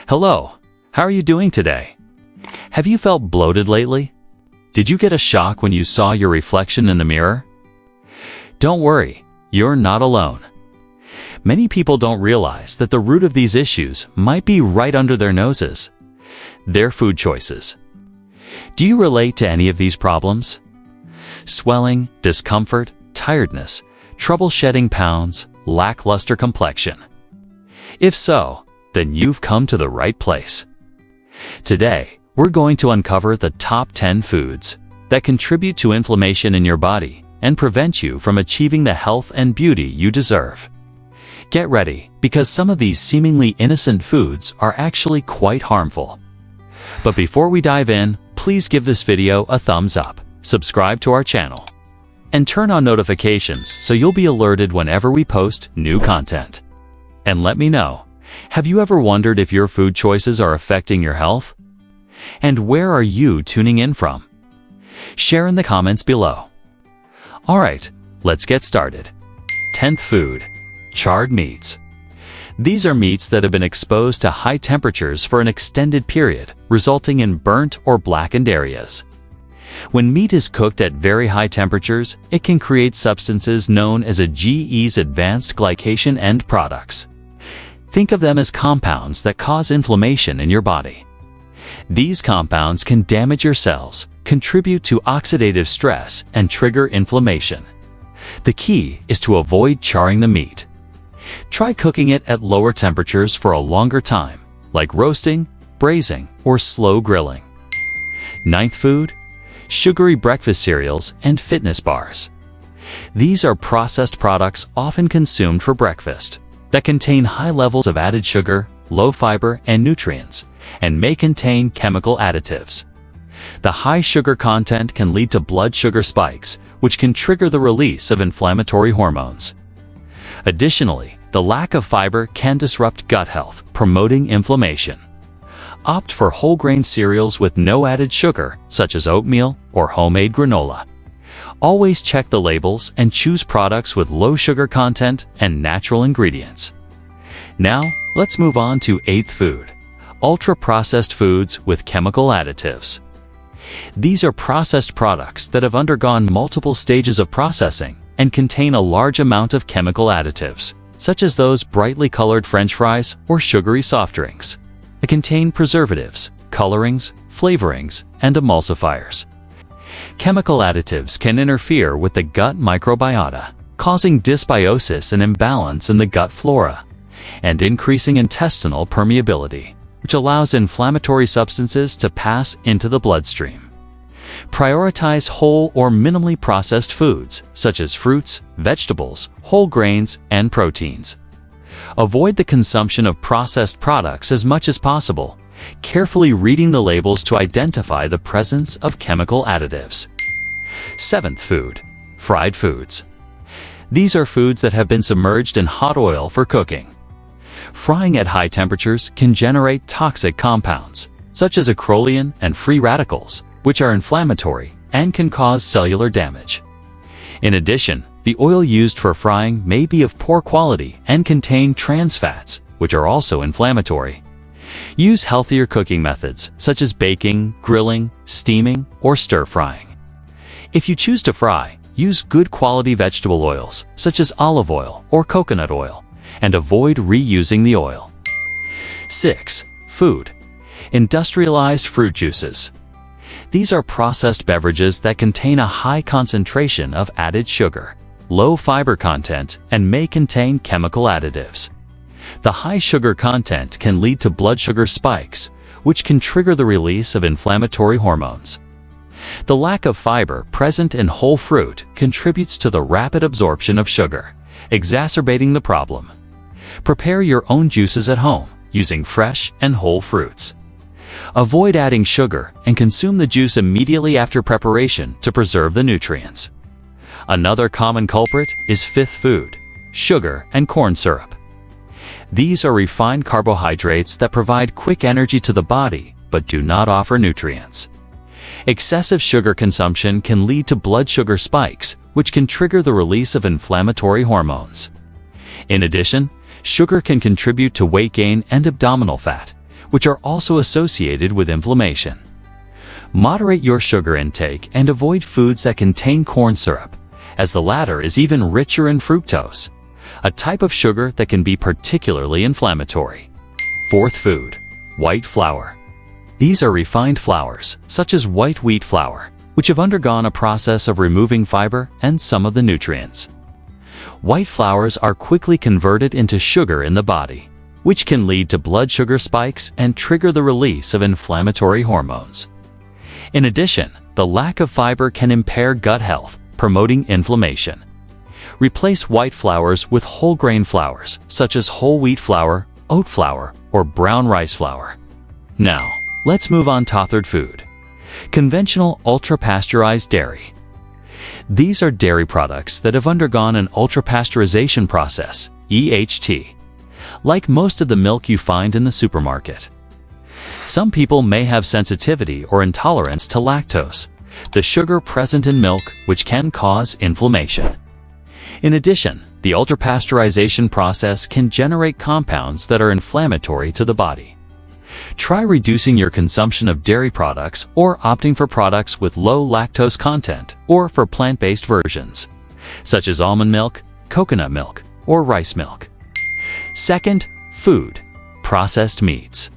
Hello, how are you doing today? Have you felt bloated lately? Did you get a shock when you saw your reflection in the mirror? Don't worry, you're not alone. Many people don't realize that the root of these issues might be right under their noses: their food choices. Do you relate to any of these problems? Swelling, discomfort, tiredness, trouble shedding pounds, lackluster complexion? If so, then you've come to the right place. Today, we're going to uncover the top 10 foods that contribute to inflammation in your body and prevent you from achieving the health and beauty you deserve. Get ready, because some of these seemingly innocent foods are actually quite harmful. But before we dive in, please give this video a thumbs up, subscribe to our channel, and turn on notifications so you'll be alerted whenever we post new content. And let me know, have you ever wondered if your food choices are affecting your health? And where are you tuning in from? Share in the comments below. Alright, let's get started. 10th food: charred meats. These are meats that have been exposed to high temperatures for an extended period, resulting in burnt or blackened areas. When meat is cooked at very high temperatures, it can create substances known as AGE's advanced glycation end products. Think of them as compounds that cause inflammation in your body. These compounds can damage your cells, contribute to oxidative stress, and trigger inflammation. The key is to avoid charring the meat. Try cooking it at lower temperatures for a longer time, like roasting, braising, or slow grilling. 9th food: sugary breakfast cereals and fitness bars. These are processed products often consumed for breakfast that contain high levels of added sugar, low fiber, and nutrients, and may contain chemical additives. The high sugar content can lead to blood sugar spikes, which can trigger the release of inflammatory hormones. Additionally, the lack of fiber can disrupt gut health, promoting inflammation. Opt for whole grain cereals with no added sugar, such as oatmeal or homemade granola. Always check the labels and choose products with low sugar content and natural ingredients. Now, let's move on to 8th food: ultra-processed foods with chemical additives. These are processed products that have undergone multiple stages of processing and contain a large amount of chemical additives, such as those brightly colored French fries or sugary soft drinks. They contain preservatives, colorings, flavorings, and emulsifiers. Chemical additives can interfere with the gut microbiota, causing dysbiosis and imbalance in the gut flora, and increasing intestinal permeability, which allows inflammatory substances to pass into the bloodstream. Prioritize whole or minimally processed foods, such as fruits, vegetables, whole grains, and proteins. Avoid the consumption of processed products as much as possible, carefully reading the labels to identify the presence of chemical additives. 7th food: fried foods. These are foods that have been submerged in hot oil for cooking. Frying at high temperatures can generate toxic compounds, such as acrolein and free radicals, which are inflammatory and can cause cellular damage. In addition, the oil used for frying may be of poor quality and contain trans fats, which are also inflammatory. Use healthier cooking methods, such as baking, grilling, steaming, or stir-frying. If you choose to fry, use good quality vegetable oils, such as olive oil or coconut oil, and avoid reusing the oil. 6. Food: industrialized fruit juices. These are processed beverages that contain a high concentration of added sugar, low fiber content, and may contain chemical additives. The high sugar content can lead to blood sugar spikes, which can trigger the release of inflammatory hormones. The lack of fiber present in whole fruit contributes to the rapid absorption of sugar, exacerbating the problem. Prepare your own juices at home, using fresh and whole fruits. Avoid adding sugar and consume the juice immediately after preparation to preserve the nutrients. Another common culprit is 5th food: sugar and corn syrup. These are refined carbohydrates that provide quick energy to the body but do not offer nutrients. Excessive sugar consumption can lead to blood sugar spikes, which can trigger the release of inflammatory hormones. In addition, sugar can contribute to weight gain and abdominal fat, which are also associated with inflammation. Moderate your sugar intake and avoid foods that contain corn syrup, as the latter is even richer in fructose, a type of sugar that can be particularly inflammatory. Fourth food, white flour. These are refined flours, such as white wheat flour, which have undergone a process of removing fiber and some of the nutrients. White flours are quickly converted into sugar in the body, which can lead to blood sugar spikes and trigger the release of inflammatory hormones. In addition, the lack of fiber can impair gut health, promoting inflammation. Replace white flours with whole grain flours, such as whole wheat flour, oat flour, or brown rice flour. Now, let's move on to third food. Conventional ultra-pasteurized dairy. These are dairy products that have undergone an ultra-pasteurization process, EHT, like most of the milk you find in the supermarket. Some people may have sensitivity or intolerance to lactose, the sugar present in milk, which can cause inflammation. In addition, the ultra-pasteurization process can generate compounds that are inflammatory to the body. Try reducing your consumption of dairy products or opting for products with low lactose content or for plant-based versions, such as almond milk, coconut milk, or rice milk. Second, food, processed meats.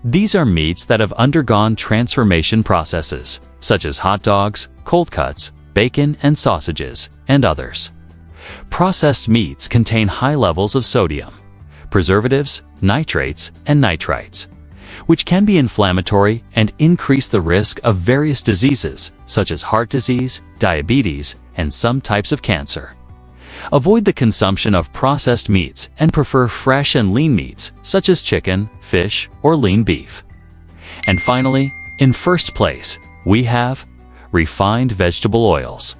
These are meats that have undergone transformation processes, such as hot dogs, cold cuts, bacon and sausages, and others. Processed meats contain high levels of sodium, preservatives, nitrates, and nitrites, which can be inflammatory and increase the risk of various diseases such as heart disease, diabetes, and some types of cancer. Avoid the consumption of processed meats and prefer fresh and lean meats such as chicken, fish, or lean beef. And finally, in first place, we have refined vegetable oils.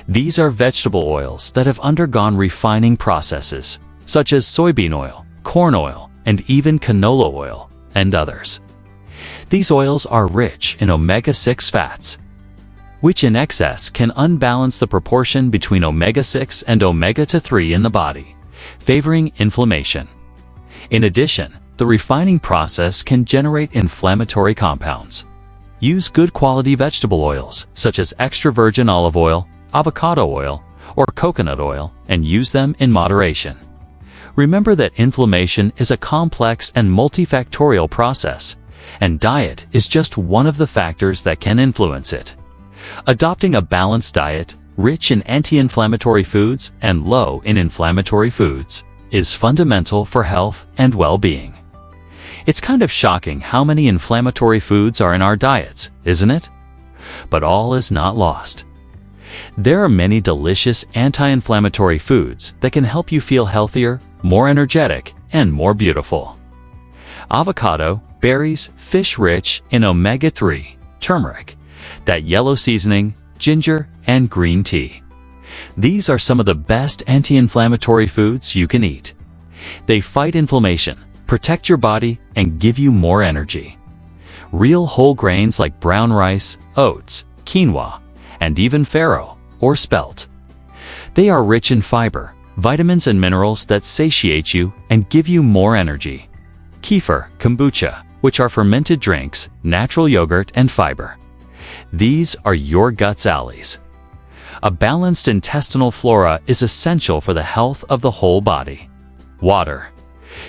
These are vegetable oils that have undergone refining processes, such as soybean oil, corn oil, and even canola oil, and others. These oils are rich in omega-6 fats, which in excess can unbalance the proportion between omega-6 and omega-3 in the body, favoring inflammation. In addition, the refining process can generate inflammatory compounds. Use good quality vegetable oils, such as extra virgin olive oil, avocado oil, or coconut oil, and use them in moderation. Remember that inflammation is a complex and multifactorial process, and diet is just one of the factors that can influence it. Adopting a balanced diet, rich in anti-inflammatory foods and low in inflammatory foods, is fundamental for health and well-being. It's kind of shocking how many inflammatory foods are in our diets, isn't it? But all is not lost. There are many delicious anti-inflammatory foods that can help you feel healthier, more energetic, and more beautiful. Avocado, berries, fish rich in omega-3, turmeric, that yellow seasoning, ginger, and green tea. These are some of the best anti-inflammatory foods you can eat. They fight inflammation, protect your body, and give you more energy. Real whole grains like brown rice, oats, quinoa, and even farro, or spelt. They are rich in fiber, vitamins and minerals that satiate you and give you more energy. Kefir, kombucha, which are fermented drinks, natural yogurt, and fiber. These are your gut's allies. A balanced intestinal flora is essential for the health of the whole body. Water.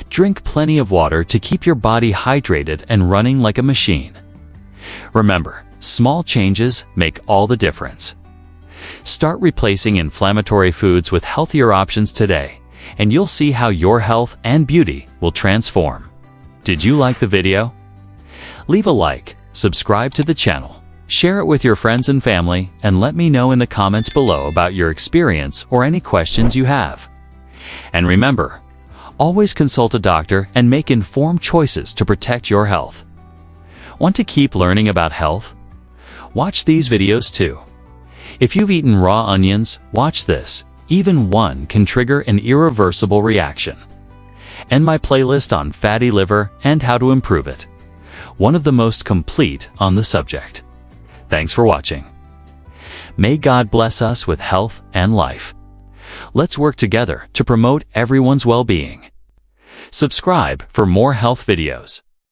Drink plenty of water to keep your body hydrated and running like a machine. Remember, small changes make all the difference. Start replacing inflammatory foods with healthier options today, and you'll see how your health and beauty will transform. Did you like the video? Leave a like, subscribe to the channel, share it with your friends and family, and let me know in the comments below about your experience or any questions you have. And remember, always consult a doctor and make informed choices to protect your health. Want to keep learning about health? Watch these videos too. If you've eaten raw onions, watch this. Even one can trigger an irreversible reaction. And my playlist on fatty liver and how to improve it. One of the most complete on the subject. Thanks for watching. May God bless us with health and life. Let's work together to promote everyone's well-being. Subscribe for more health videos.